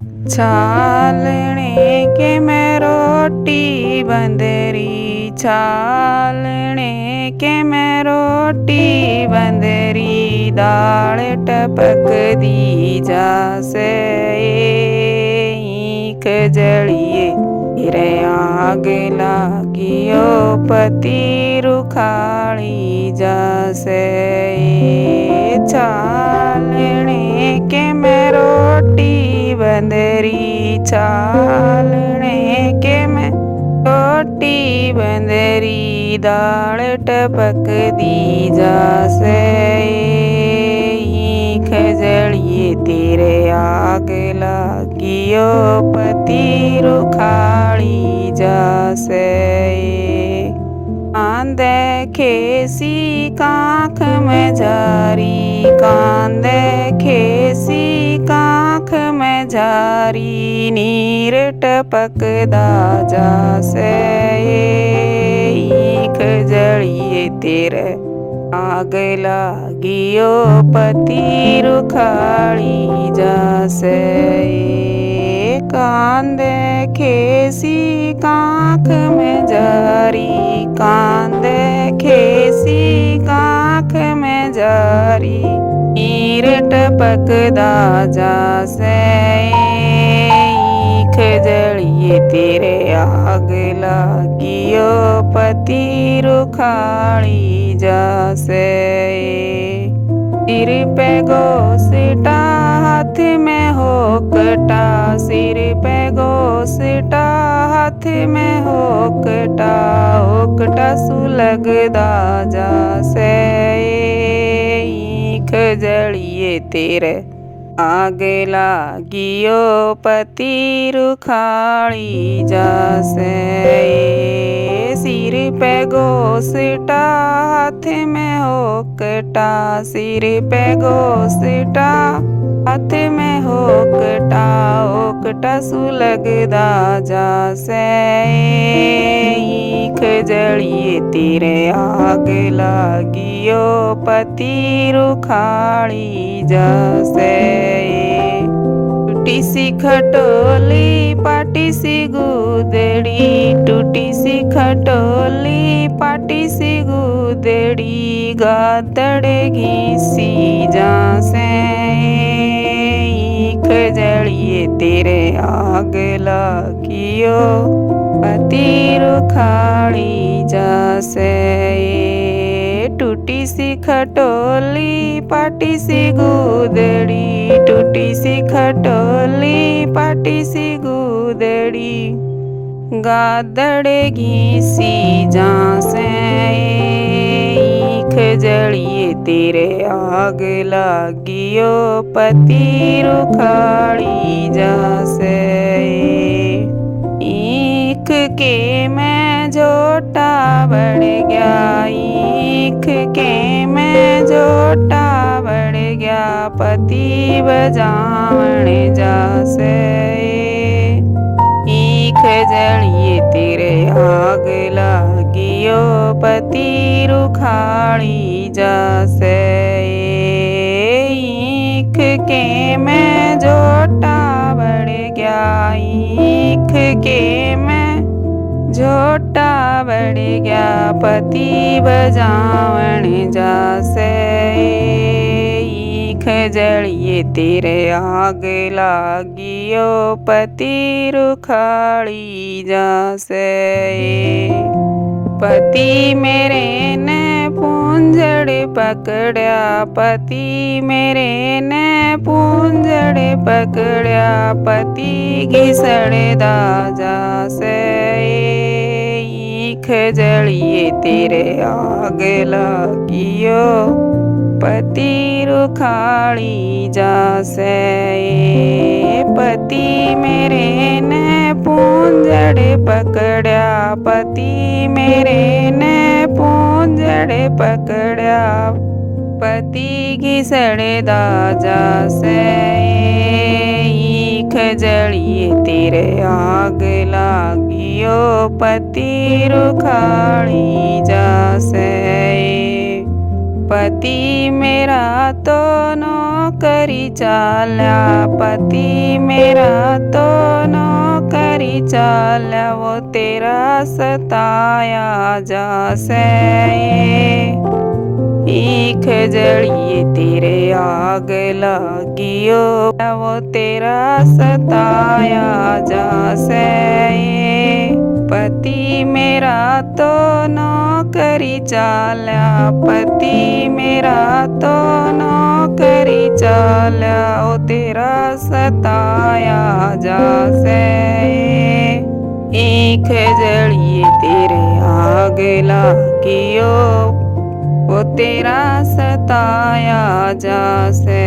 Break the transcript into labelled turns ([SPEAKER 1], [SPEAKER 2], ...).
[SPEAKER 1] छालने के मैं रोटी बंदरी, छालने के मैं रोटी बंदरी, दाल टपक दी जासे ईख जलिए रे आग लागियो पति रुखाड़ी जासे। छालने के मैं रोटी बंदरी, छालने के मैं रोटी बंदरी, दाल टपक दी जासे ईख जलिए तेरे आग लागियो पति रुखाड़ी जासे। कांदे खेसी कांख में जारी, कांदे खेसी कांख में जारी, नीर टपकदा जासे ईख जलिए तेरे आग लागियो पति रुखाड़ी जासे। कांदे खेसी कांख में जारी, कांदे खेसी कांख में जारी, नीर टपकदा जासे ईख जलिए तेरे आग लागियो पति रुखाड़ी जासे। सिर पे गोसिटा हाथ में होकटा, सिर पे गोसिटा हाथ में होकटा, होकटा सुलगदा जासे ईख जलिए तेरे आग लागियो पति रुखाड़ी जासे। सिर पे गोसिटा हाथ में होकटा, सिर पे गोसिटा हाथ में होकटा, होकटा सुलगदा जासे ईख जलिए तेरे आग लागियो पति रुखाड़ी जासे। टूटी सी खटोली पाटी सी गुदड़ी, टूटी सी खटोली पाटी सी गुदड़ी, गादड़ घिसी जासे ईख जलिए तेरे आग लागियो पति रुखाड़ी जासे। टूटी सी खटोली पाटी सी गुदड़ी, टूटी सी खटोली पाटी सी गुदड़ी, गादड़ घिसी जासे ईख जलिए तेरे आग लागियो पति रुखाड़ी जासे। ईख के मैं जोटा बढ़ गया, ईख के मैं जोटा बढ़ गया, पति बजावण जासे ईख जलिए तेरे आग लागियो पति रुखाड़ी जासे। ईख के मैं जोटा बढ़ गया, ईख के मैं झोटा बढ़ गया, पति बजावण जासे ईख जलिए तेरे आग लागियो पति रुखाड़ी जासे। पति मेरे ने पूंजड़ पकड़या, पति मेरे ने पूंजड़ पकड़या, पति घिसड़दा जासे ईख जलिए तेरे आग लागियो पति रुखाड़ी जासे। पति मेरे ने पूंजड़ पकड़या, पति मेरे ने पूंजड़ पकड़या, पति घिसड़दा जासे ईख जलिए तेरे आग लागियो पति रुखाड़ी जासे। पति मेरा तो नौकरी चाल्या, पति मेरा चाल्या वो तेरा सताया जासे। ईख जड़िए तेरे आग लागियो वो तेरा सताया जासे। पति मेरा तो नौकरी चाल्या, पति मेरा तो नौकरी चाल्या वो तेरा सताया जासे। ईख जड़िए तेरे आग लागियो वो तेरा सताया जासे।